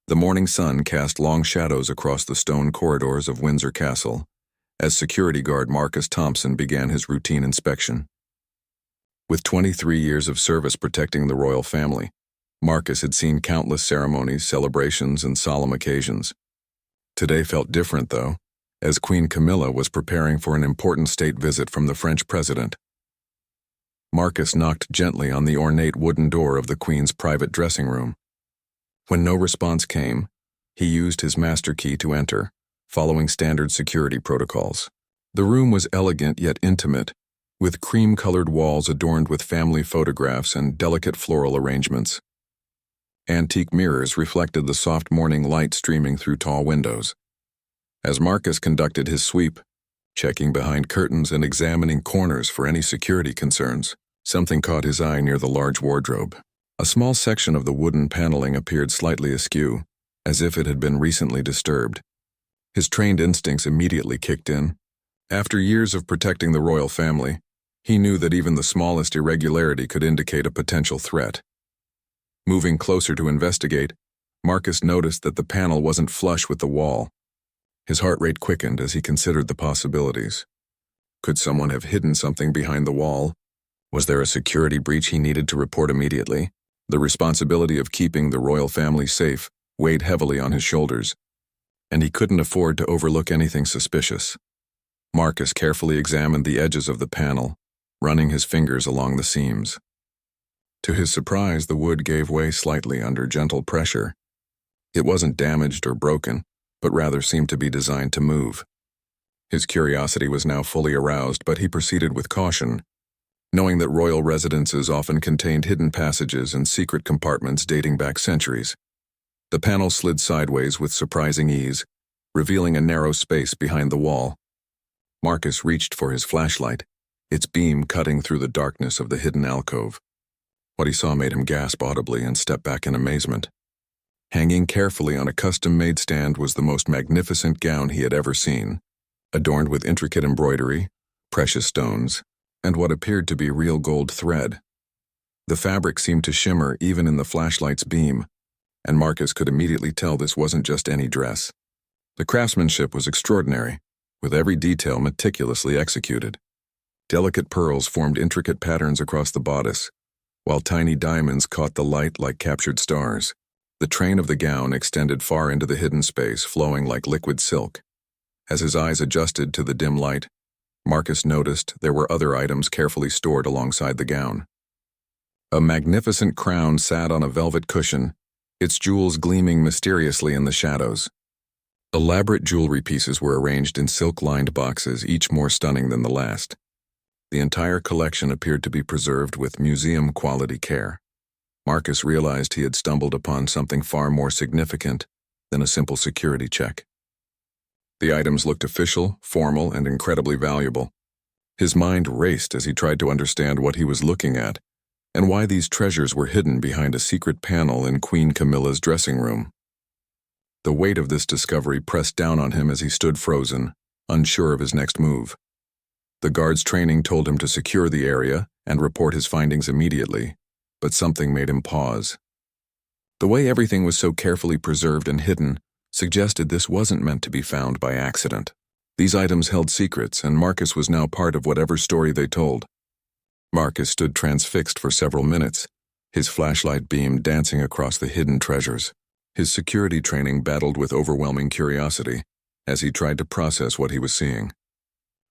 The morning sun cast long shadows across the stone corridors of Windsor Castle as security guard Marcus Thompson began his routine inspection. With 23 years of service protecting the royal family, Marcus had seen countless ceremonies, celebrations, and solemn occasions. Today felt different, though, as Queen Camilla was preparing for an important state visit from the French president. Marcus knocked gently on the ornate wooden door of the Queen's private dressing room. When no response came, he used his master key to enter, following standard security protocols. The room was elegant yet intimate, with cream-colored walls adorned with family photographs and delicate floral arrangements. Antique mirrors reflected the soft morning light streaming through tall windows. As Marcus conducted his sweep, checking behind curtains and examining corners for any security concerns, something caught his eye near the large wardrobe. A small section of the wooden paneling appeared slightly askew, as if it had been recently disturbed. His trained instincts immediately kicked in. After years of protecting the royal family, he knew that even the smallest irregularity could indicate a potential threat. Moving closer to investigate, Marcus noticed that the panel wasn't flush with the wall. His heart rate quickened as he considered the possibilities. Could someone have hidden something behind the wall? Was there a security breach he needed to report immediately? The responsibility of keeping the royal family safe weighed heavily on his shoulders, and he couldn't afford to overlook anything suspicious. Marcus carefully examined the edges of the panel, running his fingers along the seams. To his surprise, the wood gave way slightly under gentle pressure. It wasn't damaged or broken, but rather seemed to be designed to move. His curiosity was now fully aroused, but he proceeded with caution, knowing that royal residences often contained hidden passages and secret compartments dating back centuries. The panel slid sideways with surprising ease, revealing a narrow space behind the wall. Marcus reached for his flashlight, its beam cutting through the darkness of the hidden alcove. What he saw made him gasp audibly and step back in amazement. Hanging carefully on a custom-made stand was the most magnificent gown he had ever seen, adorned with intricate embroidery, precious stones, and what appeared to be real gold thread. The fabric seemed to shimmer even in the flashlight's beam, and Marcus could immediately tell this wasn't just any dress. The craftsmanship was extraordinary, with every detail meticulously executed. Delicate pearls formed intricate patterns across the bodice, while tiny diamonds caught the light like captured stars. The train of the gown extended far into the hidden space, flowing like liquid silk. As his eyes adjusted to the dim light, Marcus noticed there were other items carefully stored alongside the gown. A magnificent crown sat on a velvet cushion, its jewels gleaming mysteriously in the shadows. Elaborate jewelry pieces were arranged in silk-lined boxes, each more stunning than the last. The entire collection appeared to be preserved with museum-quality care. Marcus realized he had stumbled upon something far more significant than a simple security check. The items looked official, formal, and incredibly valuable. His mind raced as he tried to understand what he was looking at and why these treasures were hidden behind a secret panel in Queen Camilla's dressing room. The weight of this discovery pressed down on him as he stood frozen, unsure of his next move. The guard's training told him to secure the area and report his findings immediately, but something made him pause. The way everything was so carefully preserved and hidden suggested this wasn't meant to be found by accident. These items held secrets, and Marcus was now part of whatever story they told. Marcus stood transfixed for several minutes, his flashlight beam dancing across the hidden treasures. His security training battled with overwhelming curiosity as he tried to process what he was seeing.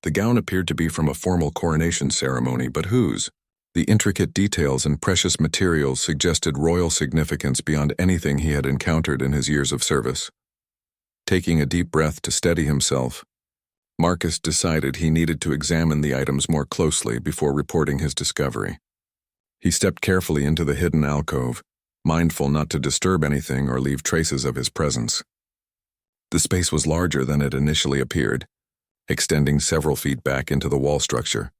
The gown appeared to be from a formal coronation ceremony, but whose? The intricate details and precious materials suggested royal significance beyond anything he had encountered in his years of service. Taking a deep breath to steady himself, Marcus decided he needed to examine the items more closely before reporting his discovery. He stepped carefully into the hidden alcove, mindful not to disturb anything or leave traces of his presence. The space was larger than it initially appeared, extending several feet back into the wall structure.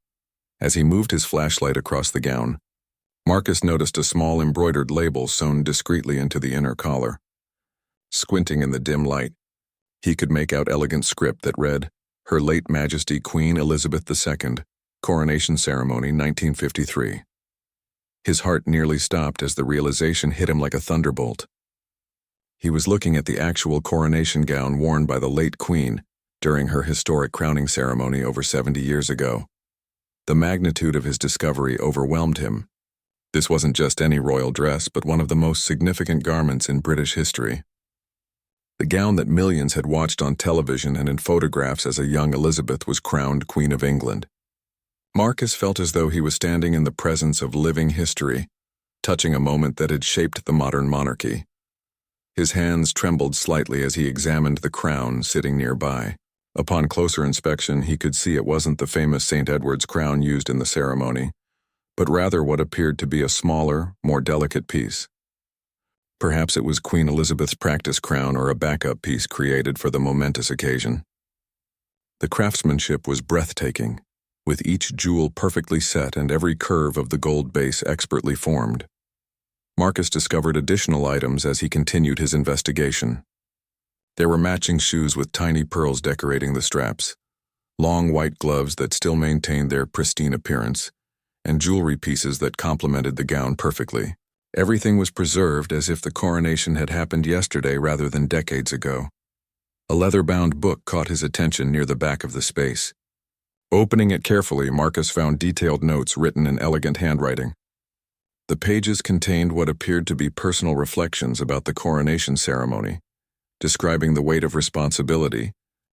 As he moved his flashlight across the gown, Marcus noticed a small embroidered label sewn discreetly into the inner collar. Squinting in the dim light, he could make out elegant script that read, "Her late Majesty Queen Elizabeth II, Coronation Ceremony 1953. His heart nearly stopped as the realization hit him like a thunderbolt. He was looking at the actual coronation gown worn by the late Queen during her historic crowning ceremony over 70 years ago. The magnitude of his discovery overwhelmed him. This wasn't just any royal dress, but one of the most significant garments in British history. The gown that millions had watched on television and in photographs as a young Elizabeth was crowned Queen of England. Marcus felt as though he was standing in the presence of living history, touching a moment that had shaped the modern monarchy. His hands trembled slightly as he examined the crown sitting nearby. Upon closer inspection, he could see it wasn't the famous St. Edward's crown used in the ceremony, but rather what appeared to be a smaller, more delicate piece. Perhaps it was Queen Elizabeth's practice crown or a backup piece created for the momentous occasion. The craftsmanship was breathtaking, with each jewel perfectly set and every curve of the gold base expertly formed. Marcus discovered additional items as he continued his investigation. There were matching shoes with tiny pearls decorating the straps, long white gloves that still maintained their pristine appearance, and jewelry pieces that complemented the gown perfectly. Everything was preserved as if the coronation had happened yesterday rather than decades ago. A leather-bound book caught his attention near the back of the space. Opening it carefully, Marcus found detailed notes written in elegant handwriting. The pages contained what appeared to be personal reflections about the coronation ceremony, describing the weight of responsibility,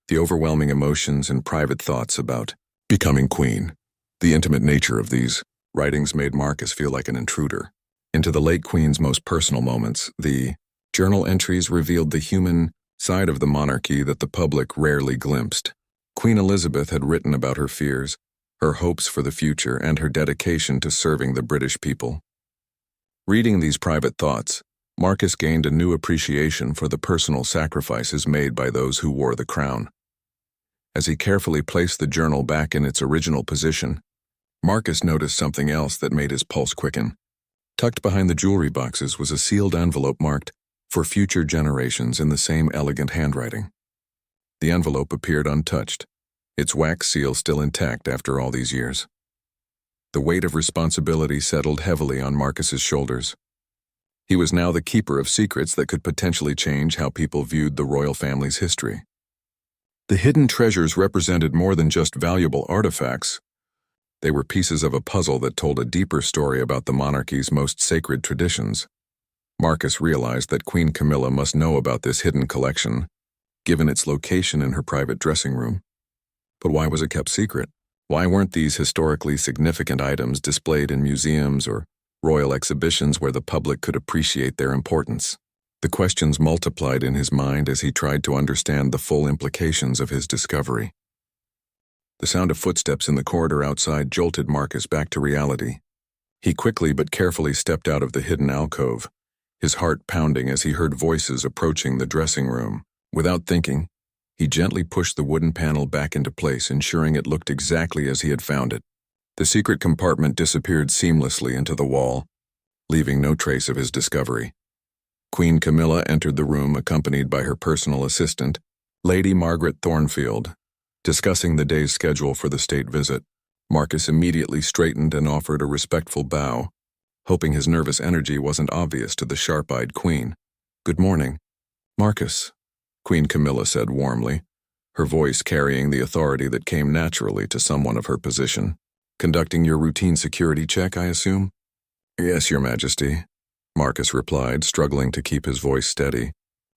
the overwhelming emotions and private thoughts about becoming queen. The intimate nature of these writings made Marcus feel like an intruder into the late Queen's most personal moments. The journal entries revealed the human side of the monarchy that the public rarely glimpsed. Queen Elizabeth had written about her fears, her hopes for the future, and her dedication to serving the British people. Reading these private thoughts, Marcus gained a new appreciation for the personal sacrifices made by those who wore the crown. As he carefully placed the journal back in its original position, Marcus noticed something else that made his pulse quicken. Tucked behind the jewelry boxes was a sealed envelope marked, "For future generations," in the same elegant handwriting. The envelope appeared untouched, its wax seal still intact after all these years. The weight of responsibility settled heavily on Marcus's shoulders. He was now the keeper of secrets that could potentially change how people viewed the royal family's history. The hidden treasures represented more than just valuable artifacts. They were pieces of a puzzle that told a deeper story about the monarchy's most sacred traditions. Marcus realized that Queen Camilla must know about this hidden collection, given its location in her private dressing room. But why was it kept secret? Why weren't these historically significant items displayed in museums or royal exhibitions where the public could appreciate their importance? The questions multiplied in his mind as he tried to understand the full implications of his discovery. The sound of footsteps in the corridor outside jolted Marcus back to reality. He quickly but carefully stepped out of the hidden alcove, his heart pounding as he heard voices approaching the dressing room. Without thinking, he gently pushed the wooden panel back into place, ensuring it looked exactly as he had found it. The secret compartment disappeared seamlessly into the wall, leaving no trace of his discovery. Queen Camilla entered the room accompanied by her personal assistant, Lady Margaret Thornfield. Discussing the day's schedule for the state visit, Marcus immediately straightened and offered a respectful bow, hoping his nervous energy wasn't obvious to the sharp-eyed queen. "Good morning, Marcus," Queen Camilla said warmly, her voice carrying the authority that came naturally to someone of her position. "Conducting your routine security check, I assume?" "Yes, Your Majesty," Marcus replied, struggling to keep his voice steady.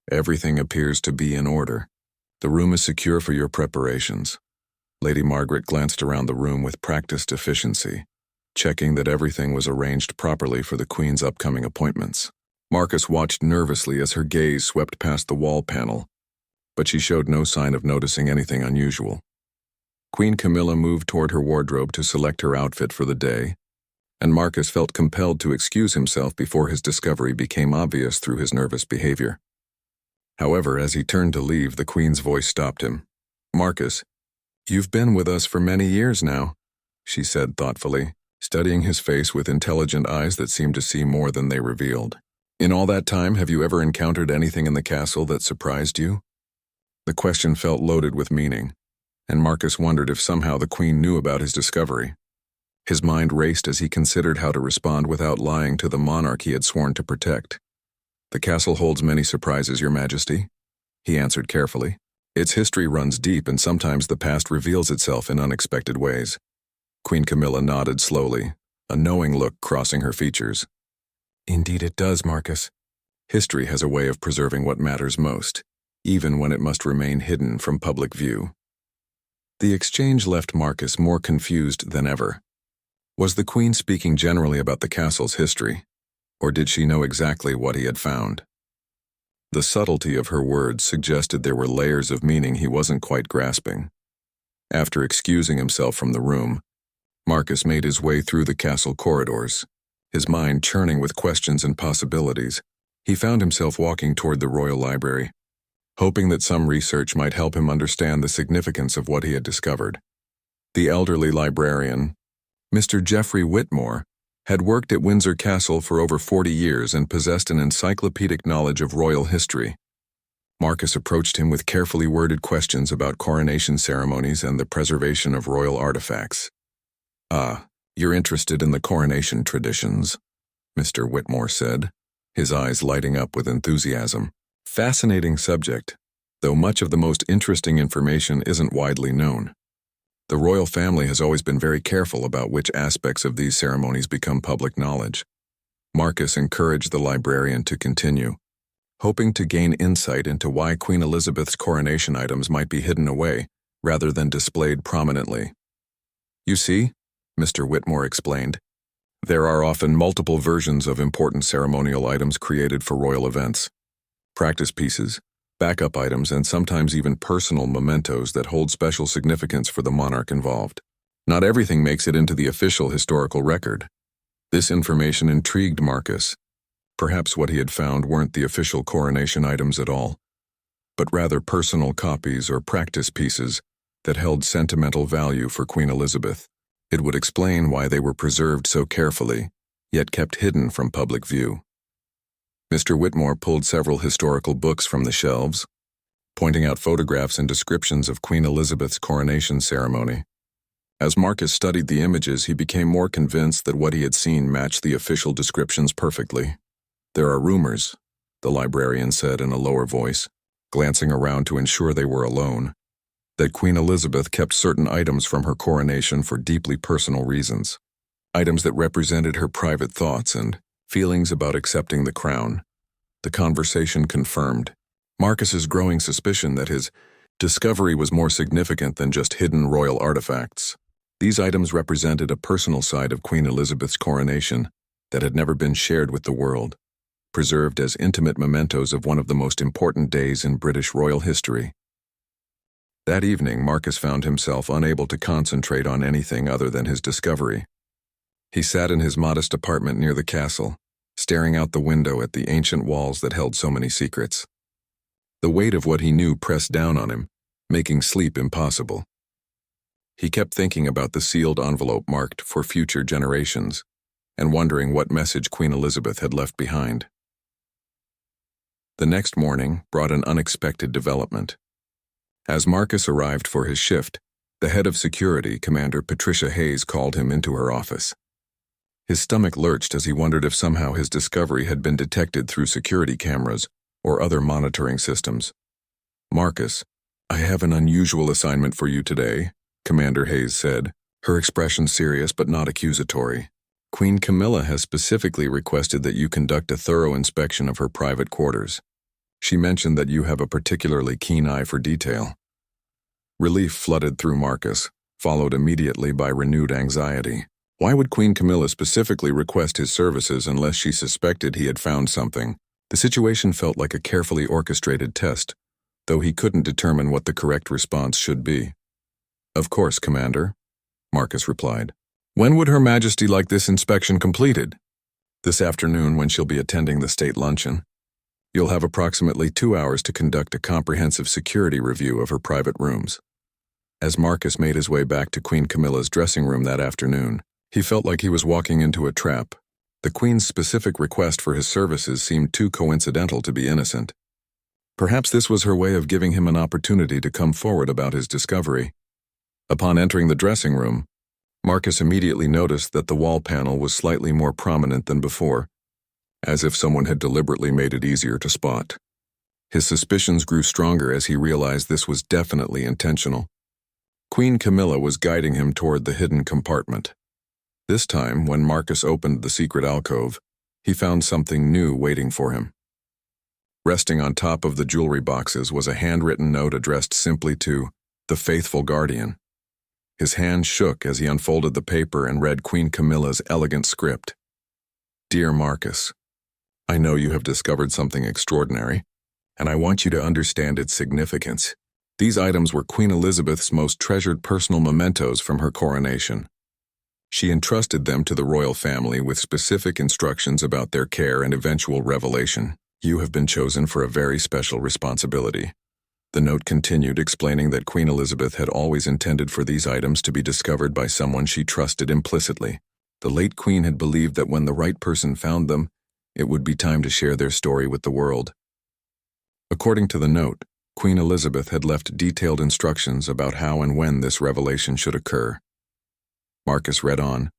"Everything appears to be in order. The room is secure for your preparations." Lady Margaret glanced around the room with practiced efficiency, checking that everything was arranged properly for the Queen's upcoming appointments. Marcus watched nervously as her gaze swept past the wall panel, but she showed no sign of noticing anything unusual. Queen Camilla moved toward her wardrobe to select her outfit for the day, and Marcus felt compelled to excuse himself before his discovery became obvious through his nervous behavior. However, as he turned to leave, the Queen's voice stopped him. "Marcus, you've been with us for many years now," she said thoughtfully, studying his face with intelligent eyes that seemed to see more than they revealed. "In all that time, have you ever encountered anything in the castle that surprised you?" The question felt loaded with meaning, and Marcus wondered if somehow the Queen knew about his discovery. His mind raced as he considered how to respond without lying to the monarch he had sworn to protect. "The castle holds many surprises, Your Majesty," he answered carefully. "Its history runs deep, and sometimes the past reveals itself in unexpected ways." Queen Camilla nodded slowly, a knowing look crossing her features. "Indeed it does, Marcus. History has a way of preserving what matters most, even when it must remain hidden from public view." The exchange left Marcus more confused than ever. Was the Queen speaking generally about the castle's history, or did she know exactly what he had found? The subtlety of her words suggested there were layers of meaning he wasn't quite grasping. After excusing himself from the room, Marcus made his way through the castle corridors, his mind churning with questions and possibilities. He found himself walking toward the royal library, hoping that some research might help him understand the significance of what he had discovered. The elderly librarian, Mr. Geoffrey Whitmore, had worked at Windsor Castle for over 40 years and possessed an encyclopedic knowledge of royal history. Marcus approached him with carefully worded questions about coronation ceremonies and the preservation of royal artifacts. "Ah, you're interested in the coronation traditions," Mr. Whitmore said, his eyes lighting up with enthusiasm. "Fascinating subject, though much of the most interesting information isn't widely known. The royal family has always been very careful about which aspects of these ceremonies become public knowledge." Marcus encouraged the librarian to continue, hoping to gain insight into why Queen Elizabeth's coronation items might be hidden away rather than displayed prominently. "You see," Mr. Whitmore explained, "there are often multiple versions of important ceremonial items created for royal events. Practice pieces, backup items, and sometimes even personal mementos that hold special significance for the monarch involved. Not everything makes it into the official historical record." This information intrigued Marcus. Perhaps what he had found weren't the official coronation items at all, but rather personal copies or practice pieces that held sentimental value for Queen Elizabeth. It would explain why they were preserved so carefully, yet kept hidden from public view. Mr. Whitmore pulled several historical books from the shelves, pointing out photographs and descriptions of Queen Elizabeth's coronation ceremony. As Marcus studied the images, he became more convinced that what he had seen matched the official descriptions perfectly. "There are rumors," the librarian said in a lower voice, glancing around to ensure they were alone, "that Queen Elizabeth kept certain items from her coronation for deeply personal reasons. Items that represented her private thoughts and feelings about accepting the crown." The conversation confirmed Marcus's growing suspicion that his discovery was more significant than just hidden royal artifacts. These items represented a personal side of Queen Elizabeth's coronation that had never been shared with the world, preserved as intimate mementos of one of the most important days in British royal history. That evening, Marcus found himself unable to concentrate on anything other than his discovery. He sat in his modest apartment near the castle, staring out the window at the ancient walls that held so many secrets. The weight of what he knew pressed down on him, making sleep impossible. He kept thinking about the sealed envelope marked "for future generations," and wondering what message Queen Elizabeth had left behind. The next morning brought an unexpected development. As Marcus arrived for his shift, the head of security, Commander Patricia Hayes, called him into her office. His stomach lurched as he wondered if somehow his discovery had been detected through security cameras or other monitoring systems. "Marcus, I have an unusual assignment for you today," Commander Hayes said, her expression serious but not accusatory. "Queen Camilla has specifically requested that you conduct a thorough inspection of her private quarters. She mentioned that you have a particularly keen eye for detail." Relief flooded through Marcus, followed immediately by renewed anxiety. Why would Queen Camilla specifically request his services unless she suspected he had found something? The situation felt like a carefully orchestrated test, though he couldn't determine what the correct response should be. "Of course, Commander," Marcus replied. "When would Her Majesty like this inspection completed?" "This afternoon, when she'll be attending the state luncheon. You'll have approximately 2 hours to conduct a comprehensive security review of her private rooms." As Marcus made his way back to Queen Camilla's dressing room that afternoon, he felt like he was walking into a trap. The Queen's specific request for his services seemed too coincidental to be innocent. Perhaps this was her way of giving him an opportunity to come forward about his discovery. Upon entering the dressing room, Marcus immediately noticed that the wall panel was slightly more prominent than before. as if someone had deliberately made it easier to spot. His suspicions grew stronger as he realized this was definitely intentional. Queen Camilla was guiding him toward the hidden compartment. This time, when Marcus opened the secret alcove, he found something new waiting for him. Resting on top of the jewelry boxes was a handwritten note addressed simply to the faithful guardian. His hand shook as he unfolded the paper and read Queen Camilla's elegant script. Dear Marcus, I know you have discovered something extraordinary, and I want you to understand its significance. These items were Queen Elizabeth's most treasured personal mementos from her coronation. She entrusted them to the royal family with specific instructions about their care and eventual revelation. You have been chosen for a very special responsibility. The note continued, explaining that Queen Elizabeth had always intended for these items to be discovered by someone she trusted implicitly. The late queen had believed that when the right person found them, it would be time to share their story with the world. According to the note, Queen Elizabeth had left detailed instructions about how and when this revelation should occur. Marcus read on,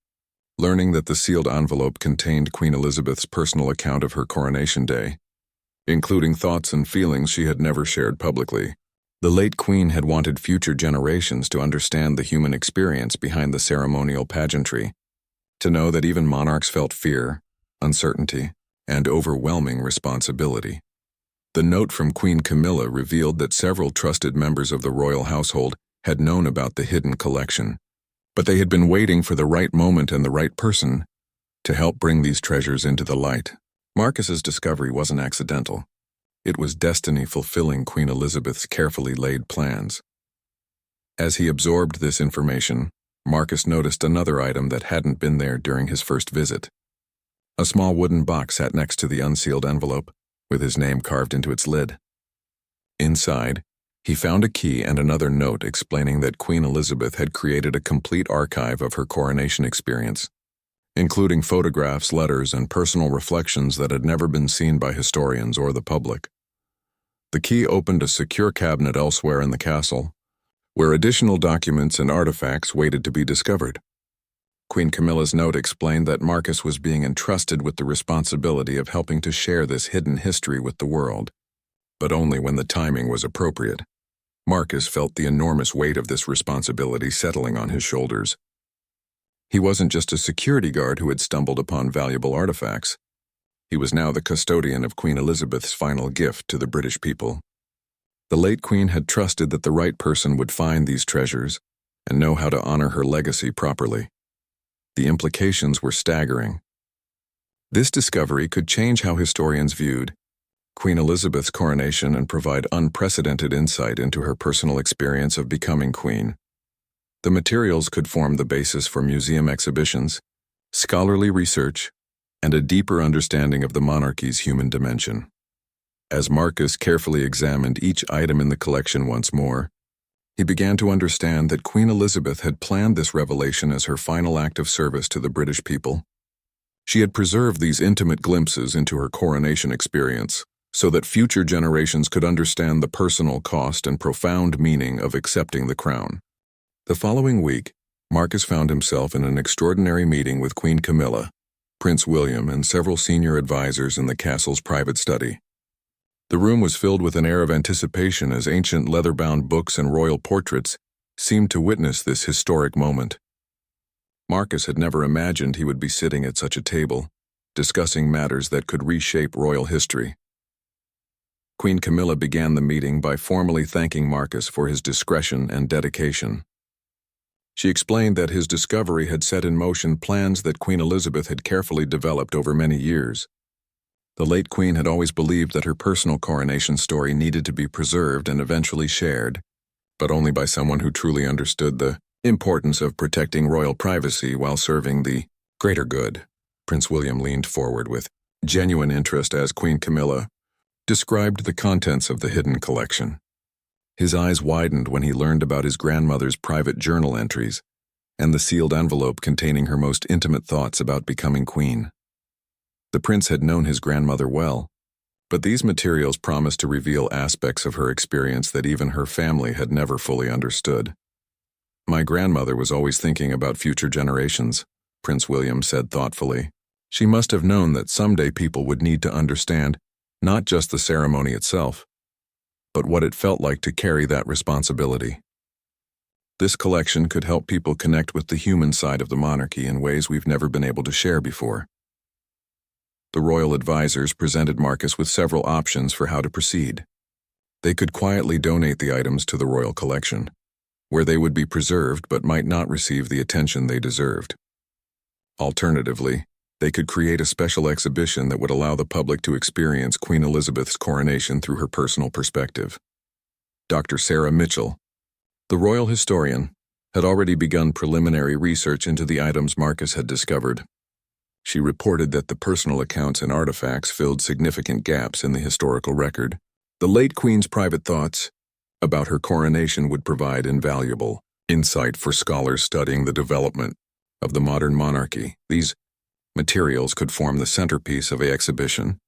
learning that the sealed envelope contained Queen Elizabeth's personal account of her coronation day, including thoughts and feelings she had never shared publicly. The late queen had wanted future generations to understand the human experience behind the ceremonial pageantry, to know that even monarchs felt fear, uncertainty, and overwhelming responsibility. The note from Queen Camilla revealed that several trusted members of the royal household had known about the hidden collection, but they had been waiting for the right moment and the right person to help bring these treasures into the light. Marcus's discovery wasn't accidental. It was destiny fulfilling Queen Elizabeth's carefully laid plans. As he absorbed this information, Marcus noticed another item that hadn't been there during his first visit. A small wooden box sat next to the unsealed envelope, with his name carved into its lid. Inside, he found a key and another note explaining that Queen Elizabeth had created a complete archive of her coronation experience, including photographs, letters, and personal reflections that had never been seen by historians or the public. The key opened a secure cabinet elsewhere in the castle, where additional documents and artifacts waited to be discovered. Queen Camilla's note explained that Marcus was being entrusted with the responsibility of helping to share this hidden history with the world, but only when the timing was appropriate. Marcus felt the enormous weight of this responsibility settling on his shoulders. He wasn't just a security guard who had stumbled upon valuable artifacts. He was now the custodian of Queen Elizabeth's final gift to the British people. The late queen had trusted that the right person would find these treasures and know how to honor her legacy properly. The implications were staggering. This discovery could change how historians viewed Queen Elizabeth's coronation and provide unprecedented insight into her personal experience of becoming queen. The materials could form the basis for museum exhibitions, scholarly research, and a deeper understanding of the monarchy's human dimension. As Marcus carefully examined each item in the collection once more, he began to understand that Queen Elizabeth had planned this revelation as her final act of service to the British people. She had preserved these intimate glimpses into her coronation experience so that future generations could understand the personal cost and profound meaning of accepting the crown. The following week, Marcus found himself in an extraordinary meeting with Queen Camilla, Prince William, and several senior advisors in the castle's private study. The room was filled with an air of anticipation as ancient leather-bound books and royal portraits seemed to witness this historic moment. Marcus had never imagined he would be sitting at such a table, discussing matters that could reshape royal history. Queen Camilla began the meeting by formally thanking Marcus for his discretion and dedication. She explained that his discovery had set in motion plans that Queen Elizabeth had carefully developed over many years. The late queen had always believed that her personal coronation story needed to be preserved and eventually shared, but only by someone who truly understood the importance of protecting royal privacy while serving the greater good. Prince William leaned forward with genuine interest as Queen Camilla described the contents of the hidden collection. His eyes widened when he learned about his grandmother's private journal entries and the sealed envelope containing her most intimate thoughts about becoming queen. The prince had known his grandmother well, but these materials promised to reveal aspects of her experience that even her family had never fully understood. My grandmother was always thinking about future generations, Prince William said thoughtfully. She must have known that someday people would need to understand not just the ceremony itself, but what it felt like to carry that responsibility. This collection could help people connect with the human side of the monarchy in ways we've never been able to share before. The royal advisors presented Marcus with several options for how to proceed. They could quietly donate the items to the royal collection, where they would be preserved but might not receive the attention they deserved. Alternatively, they could create a special exhibition that would allow the public to experience Queen Elizabeth's coronation through her personal perspective. Dr. Sarah Mitchell, the royal historian, had already begun preliminary research into the items Marcus had discovered. She reported that the personal accounts and artifacts filled significant gaps in the historical record. The late Queen's private thoughts about her coronation would provide invaluable insight for scholars studying the development of the modern monarchy. These materials could form the centerpiece of an exhibition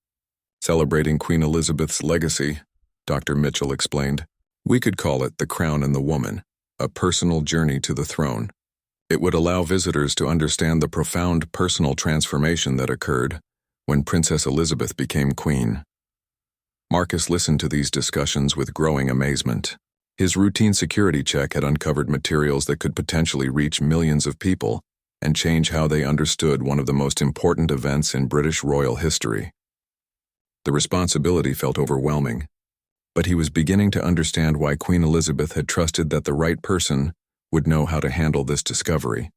celebrating Queen Elizabeth's legacy, Dr. Mitchell explained. We could call it The Crown and the Woman, a personal journey to the throne. It would allow visitors to understand the profound personal transformation that occurred when Princess Elizabeth became queen. Marcus listened to these discussions with growing amazement. His routine security check had uncovered materials that could potentially reach millions of people and change how they understood one of the most important events in British royal history. The responsibility felt overwhelming, but he was beginning to understand why Queen Elizabeth had trusted that the right person would know how to handle this discovery.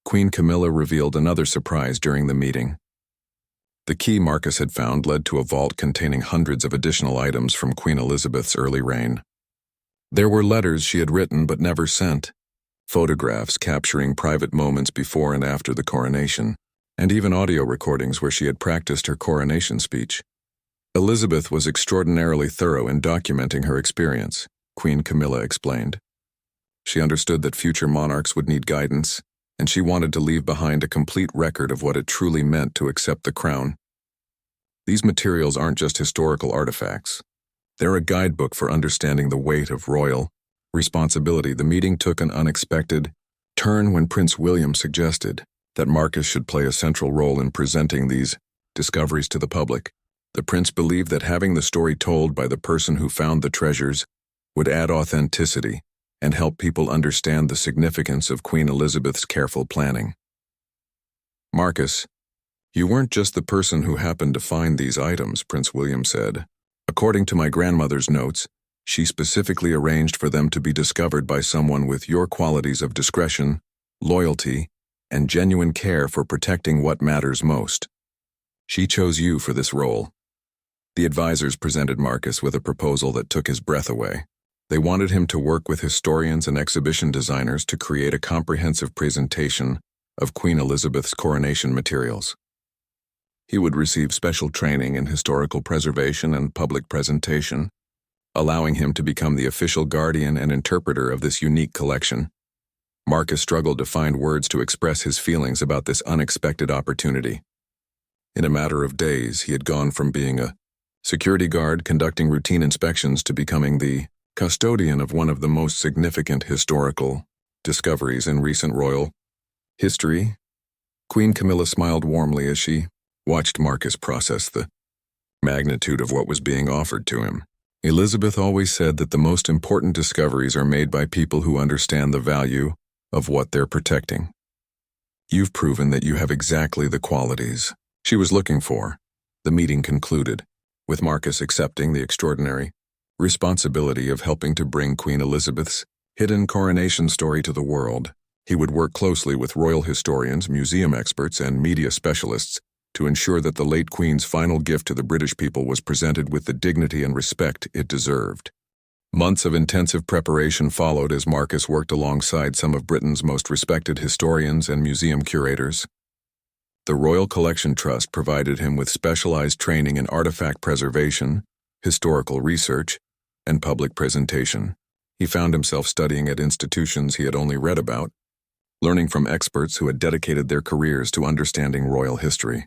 Queen Camilla revealed another surprise during the meeting. The key Marcus had found led to a vault containing hundreds of additional items from Queen Elizabeth's early reign. There were letters she had written but never sent, photographs capturing private moments before and after the coronation, and even audio recordings where she had practiced her coronation speech. Elizabeth was extraordinarily thorough in documenting her experience, Queen Camilla explained. She understood that future monarchs would need guidance, and she wanted to leave behind a complete record of what it truly meant to accept the crown. These materials aren't just historical artifacts. They're a guidebook for understanding the weight of royal responsibility. The meeting took an unexpected turn when Prince William suggested that Marcus should play a central role in presenting these discoveries to the public. The prince believed that having the story told by the person who found the treasures would add authenticity and help people understand the significance of Queen Elizabeth's careful planning. Marcus, you weren't just the person who happened to find these items, Prince William said. According to my grandmother's notes, she specifically arranged for them to be discovered by someone with your qualities of discretion, loyalty, and genuine care for protecting what matters most. She chose you for this role. The advisors presented Marcus with a proposal that took his breath away. They wanted him to work with historians and exhibition designers to create a comprehensive presentation of Queen Elizabeth's coronation materials. He would receive special training in historical preservation and public presentation, allowing him to become the official guardian and interpreter of this unique collection. Marcus struggled to find words to express his feelings about this unexpected opportunity. In a matter of days, he had gone from being a security guard conducting routine inspections to becoming the custodian of one of the most significant historical discoveries in recent royal history. Queen Camilla smiled warmly as she watched Marcus process the magnitude of what was being offered to him. Elizabeth always said that the most important discoveries are made by people who understand the value of what they're protecting. You've proven that you have exactly the qualities she was looking for. The meeting concluded, with Marcus accepting the extraordinary responsibility of helping to bring Queen Elizabeth's hidden coronation story to the world. He would work closely with royal historians, museum experts, and media specialists to ensure that the late Queen's final gift to the British people was presented with the dignity and respect it deserved. Months of intensive preparation followed as Marcus worked alongside some of Britain's most respected historians and museum curators. The Royal Collection Trust provided him with specialized training in artifact preservation, historical research, and public presentation. He found himself studying at institutions he had only read about, learning from experts who had dedicated their careers to understanding royal history.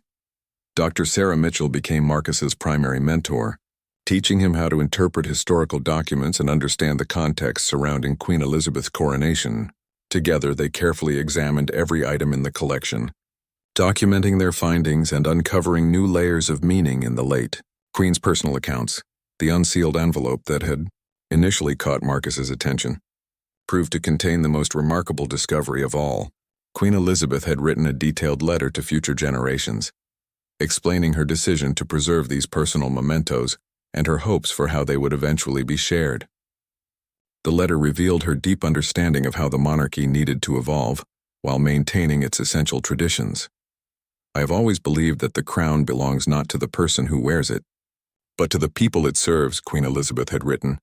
Dr. Sarah Mitchell became Marcus's primary mentor, teaching him how to interpret historical documents and understand the context surrounding Queen Elizabeth's coronation. Together, they carefully examined every item in the collection, documenting their findings and uncovering new layers of meaning in the late Queen's personal accounts. The unsealed envelope that had initially caught Marcus's attention proved to contain the most remarkable discovery of all. Queen Elizabeth had written a detailed letter to future generations, explaining her decision to preserve these personal mementos and her hopes for how they would eventually be shared. The letter revealed her deep understanding of how the monarchy needed to evolve while maintaining its essential traditions. I have always believed that the crown belongs not to the person who wears it, but to the people it serves, Queen Elizabeth had written.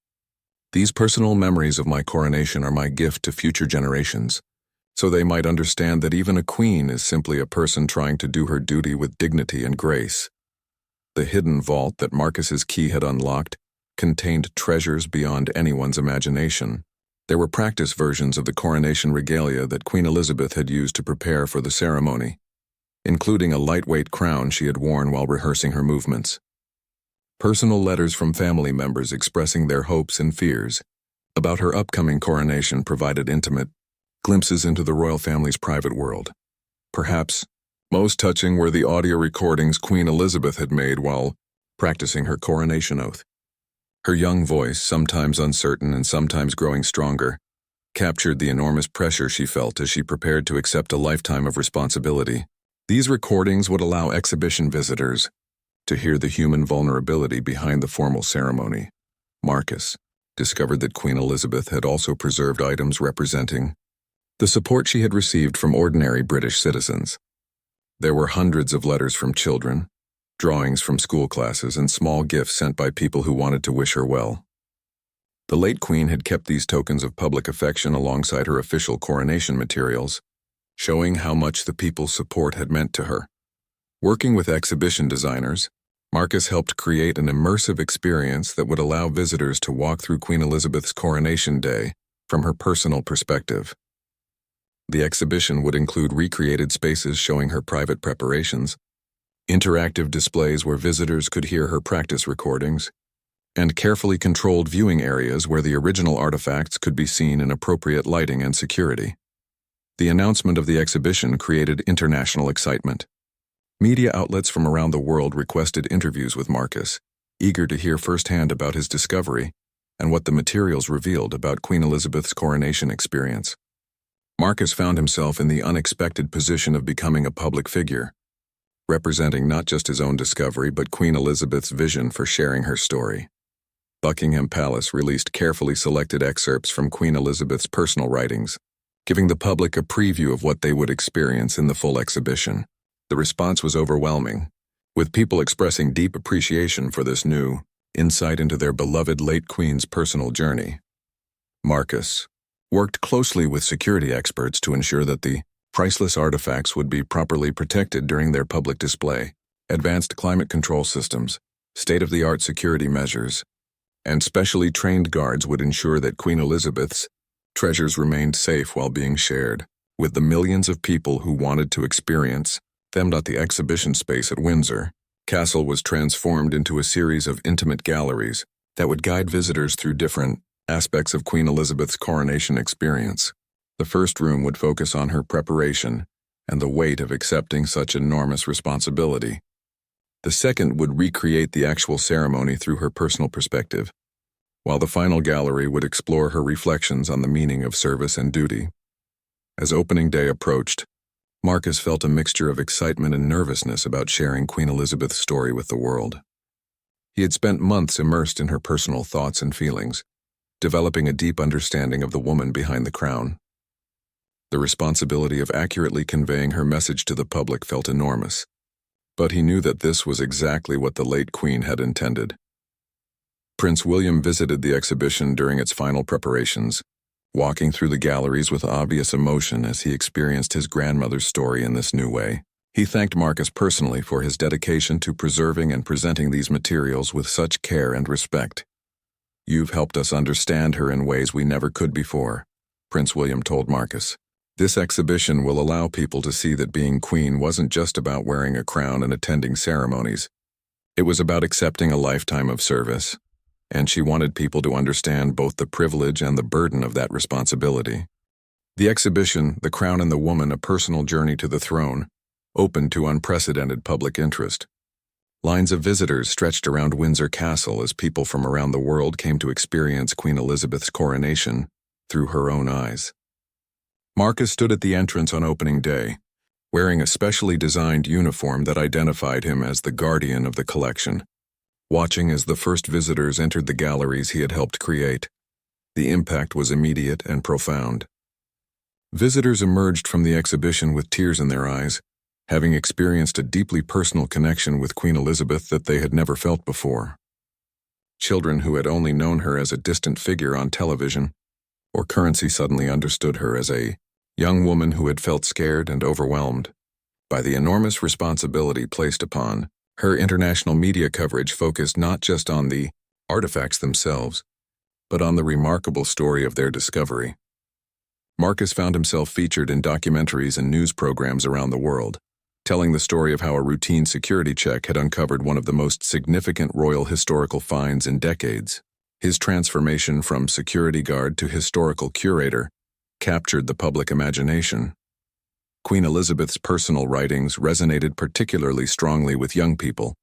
These personal memories of my coronation are my gift to future generations, so they might understand that even a queen is simply a person trying to do her duty with dignity and grace. The hidden vault that Marcus's key had unlocked contained treasures beyond anyone's imagination. There were practice versions of the coronation regalia that Queen Elizabeth had used to prepare for the ceremony, including a lightweight crown she had worn while rehearsing her movements. Personal letters from family members expressing their hopes and fears about her upcoming coronation provided intimate glimpses into the royal family's private world. Perhaps most touching were the audio recordings Queen Elizabeth had made while practicing her coronation oath. Her young voice, sometimes uncertain and sometimes growing stronger, captured the enormous pressure she felt as she prepared to accept a lifetime of responsibility. These recordings would allow exhibition visitors to hear the human vulnerability behind the formal ceremony. Marcus discovered that Queen Elizabeth had also preserved items representing the support she had received from ordinary British citizens. There were hundreds of letters from children, drawings from school classes, and small gifts sent by people who wanted to wish her well. The late Queen had kept these tokens of public affection alongside her official coronation materials, showing how much the people's support had meant to her. Working with exhibition designers, Marcus helped create an immersive experience that would allow visitors to walk through Queen Elizabeth's coronation day from her personal perspective. The exhibition would include recreated spaces showing her private preparations, interactive displays where visitors could hear her practice recordings, and carefully controlled viewing areas where the original artifacts could be seen in appropriate lighting and security. The announcement of the exhibition created international excitement. Media outlets from around the world requested interviews with Marcus, eager to hear firsthand about his discovery and what the materials revealed about Queen Elizabeth's coronation experience. Marcus found himself in the unexpected position of becoming a public figure, representing not just his own discovery but Queen Elizabeth's vision for sharing her story. Buckingham Palace released carefully selected excerpts from Queen Elizabeth's personal writings, giving the public a preview of what they would experience in the full exhibition. The response was overwhelming, with people expressing deep appreciation for this new insight into their beloved late Queen's personal journey. Marcus worked closely with security experts to ensure that the priceless artifacts would be properly protected during their public display. Advanced climate control systems, state-of-the-art security measures, and specially trained guards would ensure that Queen Elizabeth's treasures remained safe while being shared with the millions of people who wanted to experience them. The exhibition space at Windsor Castle was transformed into a series of intimate galleries that would guide visitors through different aspects of Queen Elizabeth's coronation experience. The first room would focus on her preparation and the weight of accepting such enormous responsibility. The second would recreate the actual ceremony through her personal perspective, while the final gallery would explore her reflections on the meaning of service and duty. As opening day approached, Marcus felt a mixture of excitement and nervousness about sharing Queen Elizabeth's story with the world. He had spent months immersed in her personal thoughts and feelings, developing a deep understanding of the woman behind the crown. The responsibility of accurately conveying her message to the public felt enormous, but he knew that this was exactly what the late Queen had intended. Prince William visited the exhibition during its final preparations, walking through the galleries with obvious emotion as he experienced his grandmother's story in this new way. He thanked Marcus personally for his dedication to preserving and presenting these materials with such care and respect. "You've helped us understand her in ways we never could before," Prince William told Marcus. "This exhibition will allow people to see that being queen wasn't just about wearing a crown and attending ceremonies. It was about accepting a lifetime of service, and she wanted people to understand both the privilege and the burden of that responsibility." The exhibition, The Crown and the Woman: A Personal Journey to the Throne, open to unprecedented public interest. Lines of visitors stretched around Windsor Castle as people from around the world came to experience Queen Elizabeth's coronation through her own eyes. Marcus stood at the entrance on opening day, wearing a specially designed uniform that identified him as the guardian of the collection, watching as the first visitors entered the galleries he had helped create. The impact was immediate and profound. Visitors emerged from the exhibition with tears in their eyes, having experienced a deeply personal connection with Queen Elizabeth that they had never felt before. Children who had only known her as a distant figure on television or currency suddenly understood her as a young woman who had felt scared and overwhelmed by the enormous responsibility placed upon her. International media coverage focused not just on the artifacts themselves, but on the remarkable story of their discovery. Marcus found himself featured in documentaries and news programs around the world, telling the story of how a routine security check had uncovered one of the most significant royal historical finds in decades. His transformation from security guard to historical curator captured the public imagination. Queen Elizabeth's personal writings resonated particularly strongly with young people,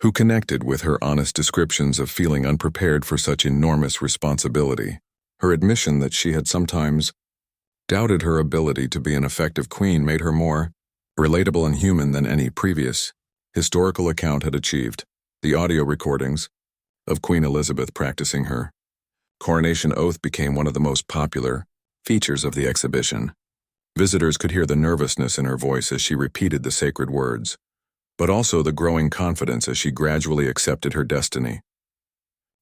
who connected with her honest descriptions of feeling unprepared for such enormous responsibility. Her admission that she had sometimes doubted her ability to be an effective queen made her more relatable and human than any previous historical account had achieved. The audio recordings of Queen Elizabeth practicing her coronation oath became one of the most popular features of the exhibition. Visitors could hear the nervousness in her voice as she repeated the sacred words, but also the growing confidence as she gradually accepted her destiny.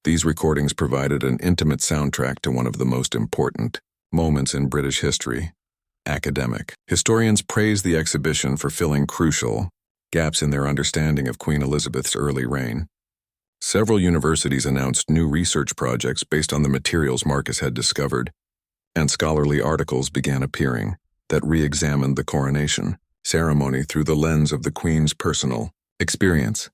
These recordings provided an intimate soundtrack to one of the most important moments in British history. Academic historians praise the exhibition for filling crucial gaps in their understanding of Queen Elizabeth's early reign. Several universities announced new research projects based on the materials Marcus had discovered, and scholarly articles began appearing that re-examined the coronation ceremony through the lens of the Queen's personal experience.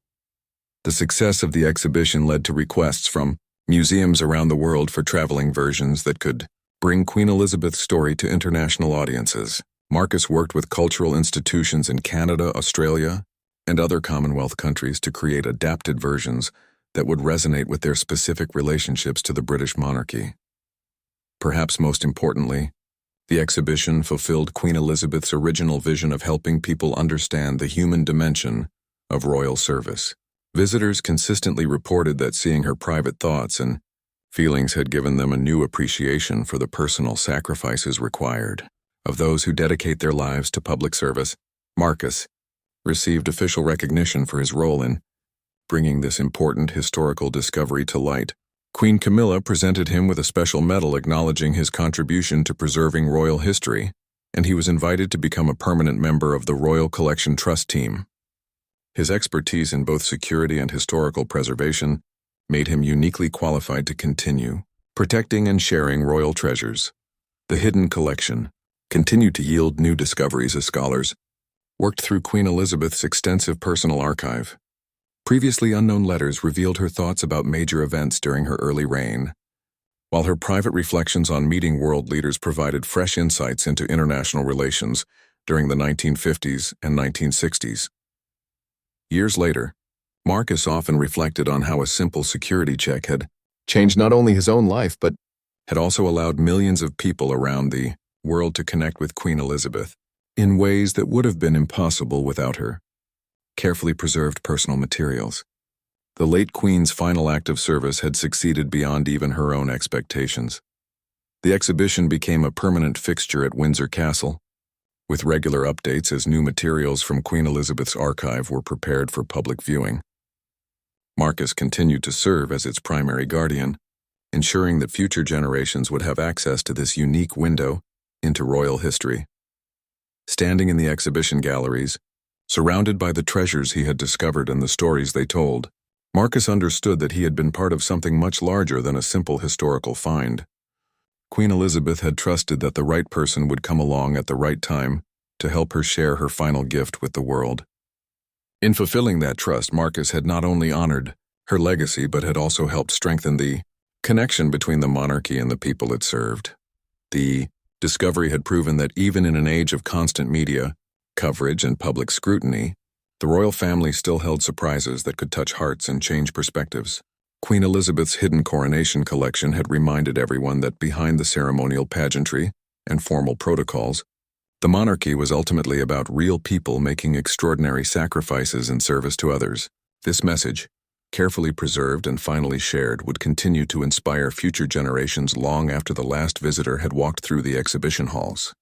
The success of the exhibition led to requests from museums around the world for traveling versions that could bring Queen Elizabeth's story to international audiences. Marcus worked with cultural institutions in Canada, Australia, and other Commonwealth countries to create adapted versions that would resonate with their specific relationships to the British monarchy. Perhaps most importantly, the exhibition fulfilled Queen Elizabeth's original vision of helping people understand the human dimension of royal service. Visitors consistently reported that seeing her private thoughts and feelings had given them a new appreciation for the personal sacrifices required of those who dedicate their lives to public service. Marcus received official recognition for his role in bringing this important historical discovery to light. Queen Camilla presented him with a special medal acknowledging his contribution to preserving royal history, and he was invited to become a permanent member of the Royal Collection Trust team. His expertise in both security and historical preservation made him uniquely qualified to continue protecting and sharing royal treasures. The hidden collection continued to yield new discoveries as scholars worked through Queen Elizabeth's extensive personal archive. Previously unknown letters revealed her thoughts about major events during her early reign, while her private reflections on meeting world leaders provided fresh insights into international relations during the 1950s and 1960s. Years later, Marcus often reflected on how a simple security check had changed not only his own life but had also allowed millions of people around the world to connect with Queen Elizabeth in ways that would have been impossible without her carefully preserved personal materials. The late Queen's final act of service had succeeded beyond even her own expectations. The exhibition became a permanent fixture at Windsor Castle, with regular updates as new materials from Queen Elizabeth's archive were prepared for public viewing. Marcus continued to serve as its primary guardian, ensuring that future generations would have access to this unique window into royal history. Standing in the exhibition galleries, surrounded by the treasures he had discovered and the stories they told, Marcus understood that he had been part of something much larger than a simple historical find. Queen Elizabeth had trusted that the right person would come along at the right time to help her share her final gift with the world. In fulfilling that trust, Marcus had not only honored her legacy but had also helped strengthen the connection between the monarchy and the people it served. The discovery had proven that even in an age of constant media coverage and public scrutiny, the royal family still held surprises that could touch hearts and change perspectives. Queen Elizabeth's hidden coronation collection had reminded everyone that behind the ceremonial pageantry and formal protocols, the monarchy was ultimately about real people making extraordinary sacrifices in service to others. This message, carefully preserved and finally shared, would continue to inspire future generations long after the last visitor had walked through the exhibition halls.